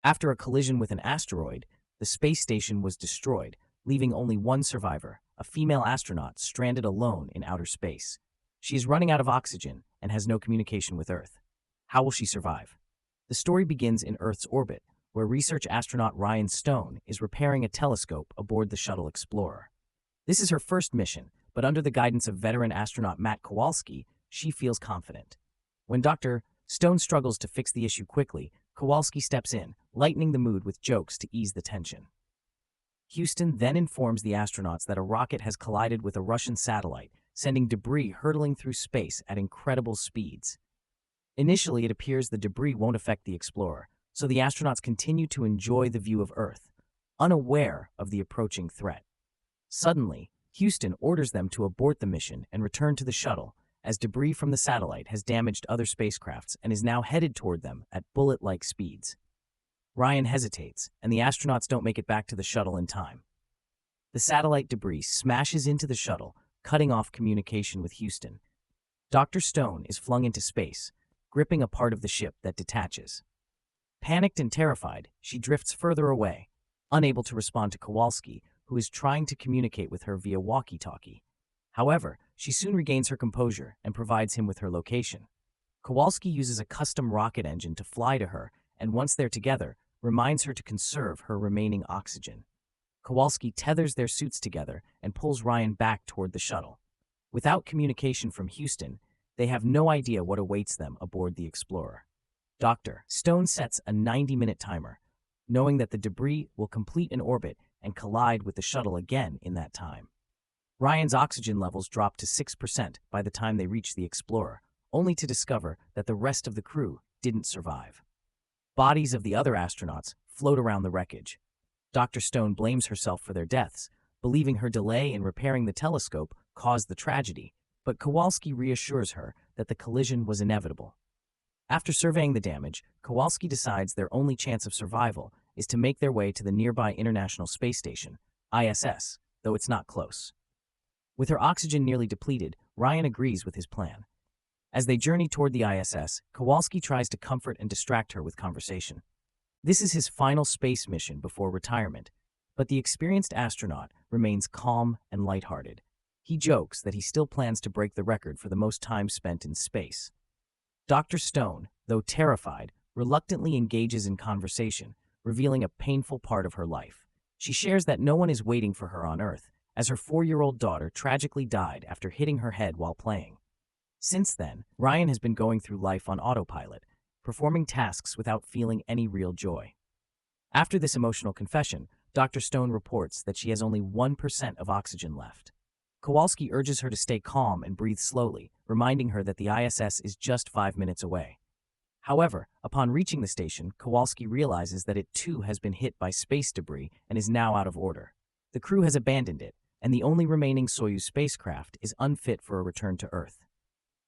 After a collision with an asteroid, the space station was destroyed, leaving only one survivor, a female astronaut stranded alone in outer space. She is running out of oxygen and has no communication with Earth. How will she survive? The story begins in Earth's orbit, where research astronaut Ryan Stone is repairing a telescope aboard the Shuttle Explorer. This is her first mission, but under the guidance of veteran astronaut Matt Kowalski, she feels confident. When Dr. Stone struggles to fix the issue quickly, Kowalski steps in, lightening the mood with jokes to ease the tension. Houston then informs the astronauts that a rocket has collided with a Russian satellite, sending debris hurtling through space at incredible speeds. Initially, it appears the debris won't affect the Explorer, so the astronauts continue to enjoy the view of Earth, unaware of the approaching threat. Suddenly, Houston orders them to abort the mission and return to the shuttle, as debris from the satellite has damaged other spacecrafts and is now headed toward them at bullet-like speeds. Ryan hesitates, and the astronauts don't make it back to the shuttle in time. The satellite debris smashes into the shuttle, cutting off communication with Houston. Dr. Stone is flung into space, gripping a part of the ship that detaches. Panicked and terrified, she drifts further away, unable to respond to Kowalski, who is trying to communicate with her via walkie-talkie. However, she soon regains her composure and provides him with her location. Kowalski uses a custom rocket engine to fly to her, and once they're together, reminds her to conserve her remaining oxygen. Kowalski tethers their suits together and pulls Ryan back toward the shuttle. Without communication from Houston, they have no idea what awaits them aboard the Explorer. Dr. Stone sets a 90-minute timer, knowing that the debris will complete an orbit and collide with the shuttle again in that time. Ryan's oxygen levels drop to 6% by the time they reach the Explorer, only to discover that the rest of the crew didn't survive. Bodies of the other astronauts float around the wreckage. Dr. Stone blames herself for their deaths, believing her delay in repairing the telescope caused the tragedy, but Kowalski reassures her that the collision was inevitable. After surveying the damage, Kowalski decides their only chance of survival is to make their way to the nearby International Space Station, ISS, though it's not close. With her oxygen nearly depleted, Ryan agrees with his plan. As they journey toward the ISS, Kowalski tries to comfort and distract her with conversation. This is his final space mission before retirement, but the experienced astronaut remains calm and lighthearted. He jokes that he still plans to break the record for the most time spent in space. Dr. Stone, though terrified, reluctantly engages in conversation, revealing a painful part of her life. She shares that no one is waiting for her on Earth, as her 4-year-old daughter tragically died after hitting her head while playing. Since then, Ryan has been going through life on autopilot, performing tasks without feeling any real joy. After this emotional confession, Dr. Stone reports that she has only 1% of oxygen left. Kowalski urges her to stay calm and breathe slowly, reminding her that the ISS is just 5 minutes away. However, upon reaching the station, Kowalski realizes that it too has been hit by space debris and is now out of order. The crew has abandoned it, and the only remaining Soyuz spacecraft is unfit for a return to Earth.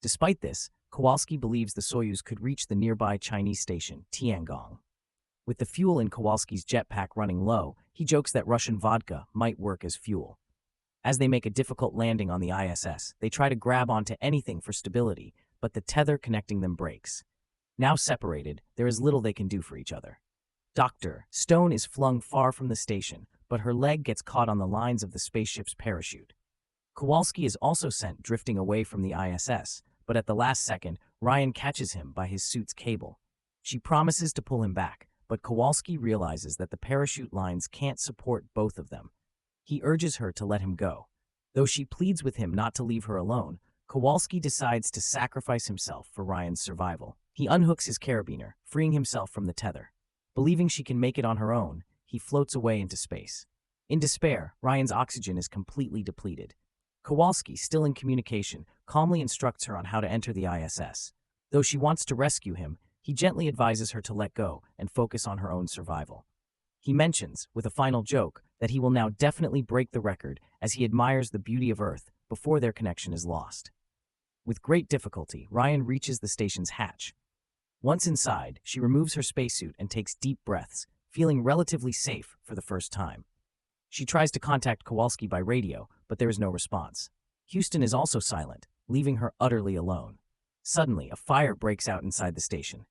Despite this, Kowalski believes the Soyuz could reach the nearby Chinese station, Tiangong. With the fuel in Kowalski's jetpack running low, he jokes that Russian vodka might work as fuel. As they make a difficult landing on the ISS, they try to grab onto anything for stability, but the tether connecting them breaks. Now separated, there is little they can do for each other. Dr. Stone is flung far from the station, but her leg gets caught on the lines of the spaceship's parachute. Kowalski is also sent drifting away from the ISS, but at the last second, Ryan catches him by his suit's cable. She promises to pull him back, but Kowalski realizes that the parachute lines can't support both of them. He urges her to let him go. Though she pleads with him not to leave her alone, Kowalski decides to sacrifice himself for Ryan's survival. He unhooks his carabiner, freeing himself from the tether. Believing she can make it on her own, he floats away into space. In despair, Ryan's oxygen is completely depleted. Kowalski, still in communication, calmly instructs her on how to enter the ISS. Though she wants to rescue him, he gently advises her to let go and focus on her own survival. He mentions, with a final joke, that he will now definitely break the record as he admires the beauty of Earth before their connection is lost. With great difficulty, Ryan reaches the station's hatch. Once inside, she removes her spacesuit and takes deep breaths, feeling relatively safe for the first time. She tries to contact Kowalski by radio, but there is no response. Houston is also silent, leaving her utterly alone. Suddenly, a fire breaks out inside the station.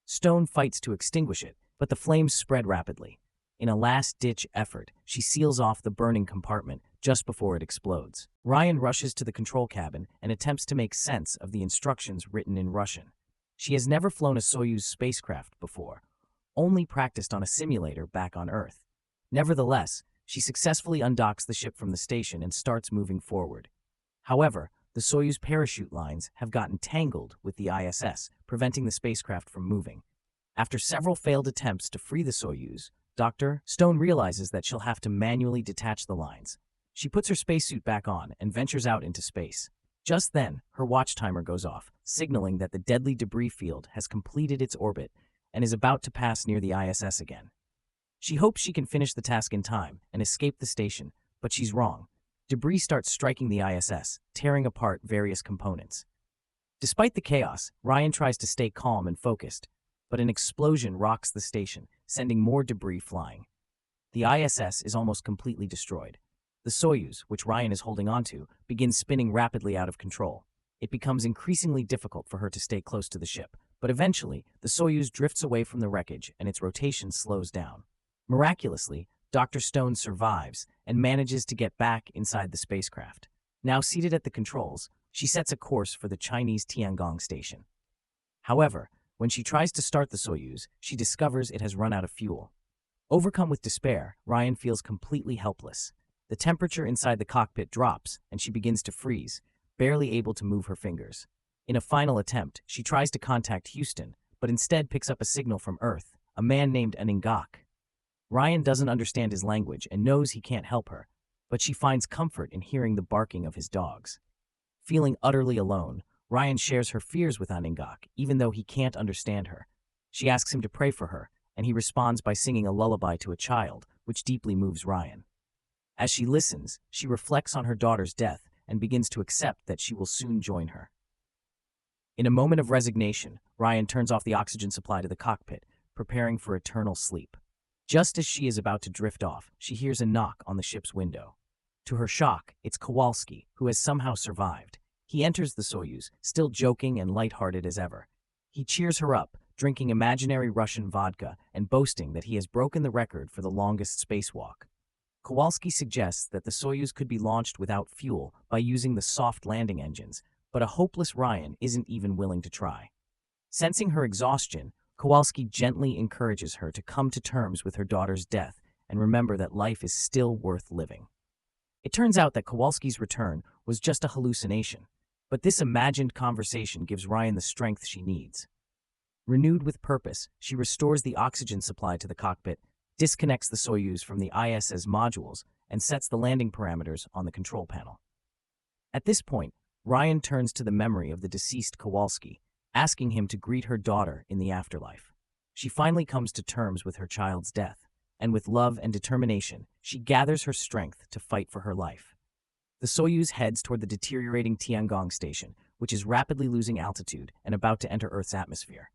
Stone fights to extinguish it, But the flames spread rapidly. In a last-ditch effort, she seals off the burning compartment just before it explodes. Ryan rushes to the control cabin and attempts to make sense of the instructions written in Russian. She has never flown a Soyuz spacecraft before, only practiced on a simulator back on Earth. Nevertheless, she successfully undocks the ship from the station and starts moving forward. However, the Soyuz parachute lines have gotten tangled with the ISS, preventing the spacecraft from moving. After several failed attempts to free the Soyuz, Dr. Stone realizes that she'll have to manually detach the lines. She puts her spacesuit back on and ventures out into space. Just then, her watch timer goes off, signaling that the deadly debris field has completed its orbit and is about to pass near the ISS again. She hopes she can finish the task in time and escape the station, but she's wrong. Debris starts striking the ISS, tearing apart various components. Despite the chaos, Ryan tries to stay calm and focused, but an explosion rocks the station, sending more debris flying. The ISS is almost completely destroyed. The Soyuz, which Ryan is holding onto, begins spinning rapidly out of control. It becomes increasingly difficult for her to stay close to the ship, but eventually, the Soyuz drifts away from the wreckage and its rotation slows down. Miraculously, Dr. Stone survives and manages to get back inside the spacecraft. Now seated at the controls, she sets a course for the Chinese Tiangong station. However, when she tries to start the Soyuz, she discovers it has run out of fuel. Overcome with despair, Ryan feels completely helpless. The temperature inside the cockpit drops, and she begins to freeze, barely able to move her fingers. In a final attempt, she tries to contact Houston, but instead picks up a signal from Earth, a man named Aningok. Ryan doesn't understand his language and knows he can't help her, but she finds comfort in hearing the barking of his dogs. Feeling utterly alone, Ryan shares her fears with Aningok, even though he can't understand her. She asks him to pray for her, and he responds by singing a lullaby to a child, which deeply moves Ryan. As she listens, she reflects on her daughter's death and begins to accept that she will soon join her. In a moment of resignation, Ryan turns off the oxygen supply to the cockpit, preparing for eternal sleep. Just as she is about to drift off, she hears a knock on the ship's window. To her shock, it's Kowalski, who has somehow survived. He enters the Soyuz, still joking and lighthearted as ever. He cheers her up, drinking imaginary Russian vodka and boasting that he has broken the record for the longest spacewalk. Kowalski suggests that the Soyuz could be launched without fuel by using the soft landing engines, but a hopeless Ryan isn't even willing to try. Sensing her exhaustion, Kowalski gently encourages her to come to terms with her daughter's death and remember that life is still worth living. It turns out that Kowalski's return was just a hallucination, but this imagined conversation gives Ryan the strength she needs. Renewed with purpose, she restores the oxygen supply to the cockpit, disconnects the Soyuz from the ISS modules, and sets the landing parameters on the control panel. At this point, Ryan turns to the memory of the deceased Kowalski, asking him to greet her daughter in the afterlife. She finally comes to terms with her child's death, and with love and determination, she gathers her strength to fight for her life. The Soyuz heads toward the deteriorating Tiangong station, which is rapidly losing altitude and about to enter Earth's atmosphere.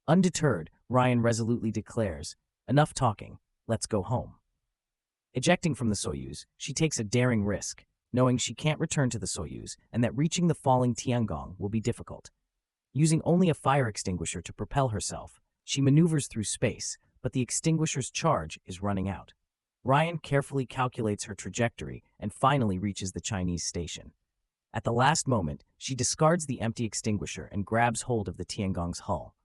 Undeterred, Ryan resolutely declares, "Enough talking, let's go home." Ejecting from the Soyuz, she takes a daring risk, knowing she can't return to the Soyuz and that reaching the falling Tiangong will be difficult. Using only a fire extinguisher to propel herself, she maneuvers through space, but the extinguisher's charge is running out. Ryan carefully calculates her trajectory and finally reaches the Chinese station. At the last moment, she discards the empty extinguisher and grabs hold of the Tiangong's hull.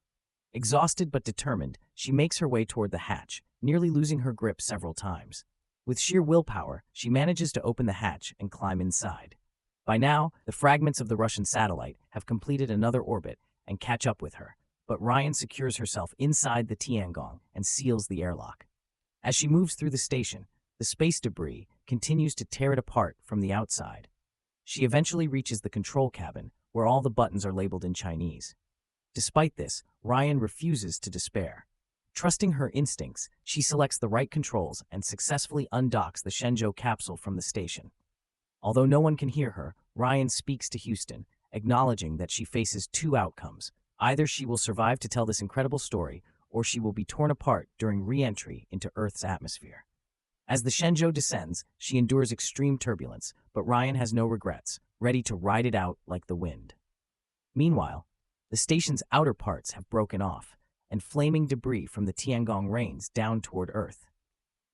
Exhausted but determined, she makes her way toward the hatch, nearly losing her grip several times. With sheer willpower, she manages to open the hatch and climb inside. By now, the fragments of the Russian satellite have completed another orbit and catch up with her, but Ryan secures herself inside the Tiangong and seals the airlock. As she moves through the station, the space debris continues to tear it apart from the outside. She eventually reaches the control cabin, where all the buttons are labeled in Chinese. Despite this, Ryan refuses to despair. Trusting her instincts, she selects the right controls and successfully undocks the Shenzhou capsule from the station. Although no one can hear her, Ryan speaks to Houston, acknowledging that she faces two outcomes. Either she will survive to tell this incredible story, or she will be torn apart during re-entry into Earth's atmosphere. As the Shenzhou descends, she endures extreme turbulence, but Ryan has no regrets, ready to ride it out like the wind. Meanwhile, the station's outer parts have broken off, and flaming debris from the Tiangong rains down toward Earth.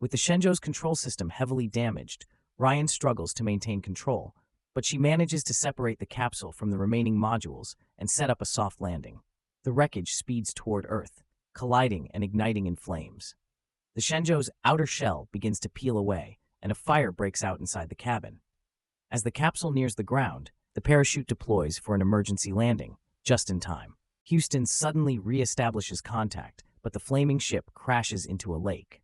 With the Shenzhou's control system heavily damaged, Ryan struggles to maintain control, but she manages to separate the capsule from the remaining modules and set up a soft landing. The wreckage speeds toward Earth, colliding and igniting in flames. The Shenzhou's outer shell begins to peel away, and a fire breaks out inside the cabin. As the capsule nears the ground, the parachute deploys for an emergency landing, just in time. Houston suddenly re-establishes contact, but the flaming ship crashes into a lake.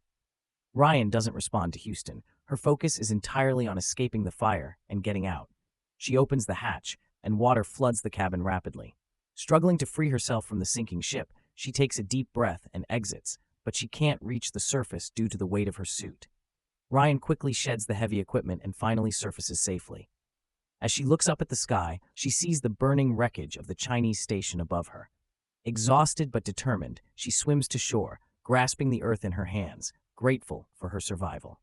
Ryan doesn't respond to Houston. Her focus is entirely on escaping the fire and getting out. She opens the hatch, and water floods the cabin rapidly. Struggling to free herself from the sinking ship, she takes a deep breath and exits, but she can't reach the surface due to the weight of her suit. Ryan quickly sheds the heavy equipment and finally surfaces safely. As she looks up at the sky, she sees the burning wreckage of the Chinese station above her. Exhausted but determined, she swims to shore, grasping the earth in her hands, grateful for her survival.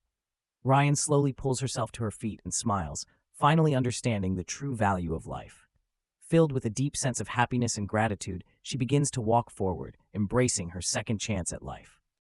Ryan slowly pulls herself to her feet and smiles, finally understanding the true value of life. Filled with a deep sense of happiness and gratitude, she begins to walk forward, embracing her second chance at life.